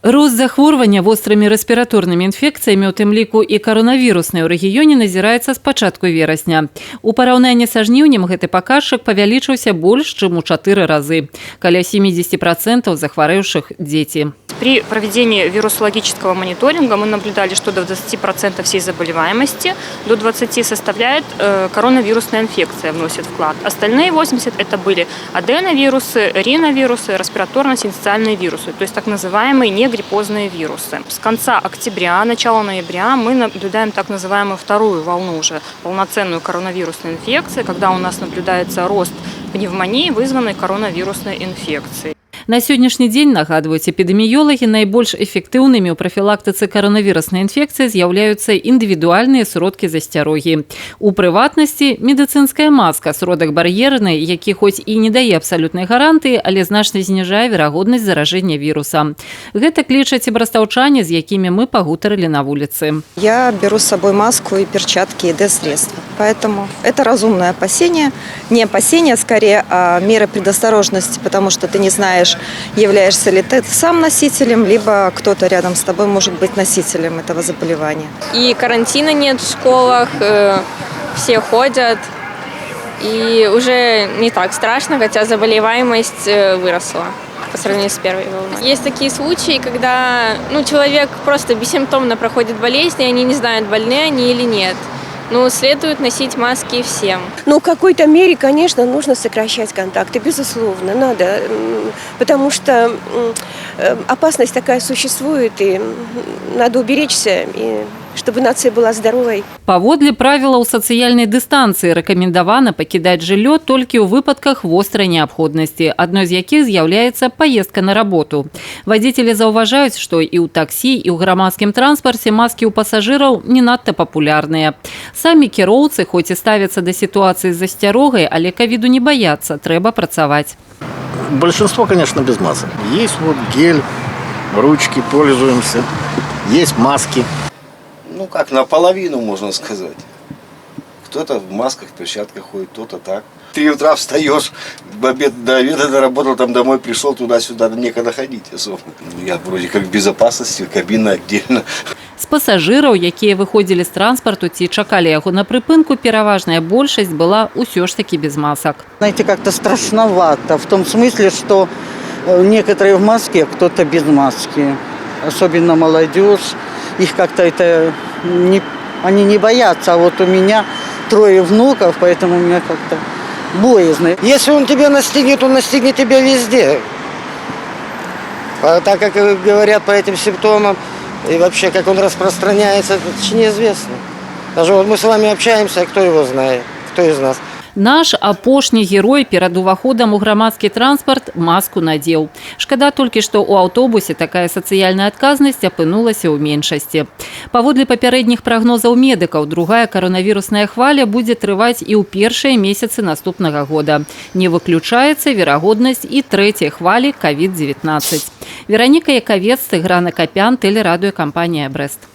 Рост захворвання вострымі рэспіраторнымі інфекцыямі, у тым ліку і каронавіруснай у рэгіёне назіраецца з пачатку верасня. У параўнанні са жніўнем гэты паказчык павялічыўся больш, чым у 4 разы. Каля 70% захварэўшых дзеці. При проведении вирусологического мониторинга мы наблюдали, что до 20% всей заболеваемости, до 20% составляет коронавирусная инфекция, вносит вклад. Остальные 80% это были аденовирусы, риновирусы, респираторно-синциальные вирусы, то есть так называемые негриппозные вирусы. С конца октября, начала ноября мы наблюдаем так называемую вторую волну уже, полноценную коронавирусную инфекцию, когда у нас наблюдается рост пневмонии, вызванной коронавирусной инфекцией. На сённяшні дзень, нагадваюць эпідэміёлагі, найбольш эфектыўнымі ў прафілактыцы каранавіруснай інфекцыі з'яўляюцца індывідуальныя сродкі засцярогі. У прыватнасці, медыцынская маска, сродак бар'ерны, які хоць і не дае абсалютнай гарантыі, але значна зніжае верагоднасць заражэння віруса. Гэта лічаць і брастаўчане, з якімі мы пагутарылі на вуліцы. Я беру с собой маску и перчатки, и д-средства. Поэтому это разумное опасение. Не опасение, скорее, а меры предосторожности, потому что ты не знаешь, являешься ли ты сам носителем, либо кто-то рядом с тобой может быть носителем этого заболевания. И карантина нет в школах, все ходят, и уже не так страшно, хотя заболеваемость выросла по сравнению с первой волной. Есть такие случаи, когда человек просто бессимптомно проходит болезнь, и они не знают, больны они или нет. Но следует носить маски всем. В какой-то мере, конечно, нужно сокращать контакты, безусловно, надо, потому что опасность такая существует, и надо уберечься, и чтобы нация была здоровой. Паводле правілаў сацыяльнай дыстанцыі рэкамендавана пакідаць жыллё толькі ў выпадках вострай неабходнасці, адной з якіх з'яўляецца паездка на работу. Вадзіцелі заўважаюць, што і ў таксі, і ў грамадскім транспарце маскі ў пасажыраў не надта папулярныя. Самі кіроўцы хоць і ставяцца да сітуацыі з засцярогай, але ковіду не баяцца, трэба працаваць. Большинство, конечно, без масок. Есть гель, ручки пользуемся, есть маски. Наполовину, можно сказать. Кто-то в масках, в перчатках ходит, кто-то так. 3 утра встаешь, до обеда доработал, там домой пришел, туда-сюда, некогда ходить особо. Я вроде как в безопасности, кабина отдельно. З пасажыраў, якія выходзілі з транспарту ці чакалі яго на прыпынку, пераважная большасць была ўсё ж таки без масок. Знаете, как-то страшновато, в том смысле, что некоторые в маске, а кто-то без маски. Особенно молодежь. Их как-то они не боятся, а вот у меня 3 внуков, поэтому у меня как-то боязно. Если он тебя настигнет, он настигнет тебя везде. А так как говорят по этим симптомам, и вообще как он распространяется, это очень неизвестно. Даже вот мы с вами общаемся, кто его знает, кто из нас. Наш апошні герой перад уваходам у грамадскі транспарт маску надзеў. Шкада толькі, што ў аўтобусе такая сацыяльная адказнасць апынулася ў меншасці. Паводле папярэдніх прагнозаў медыкаў, другая каранавірусная хваля будзе трываць і ў першыя месяцы наступнага года. Не выключаецца верагоднасць і 3-й хвалі COVID-19. Вераніка Яковец, Тыгран Акапян, тэлерадыёкампанія «Брэст».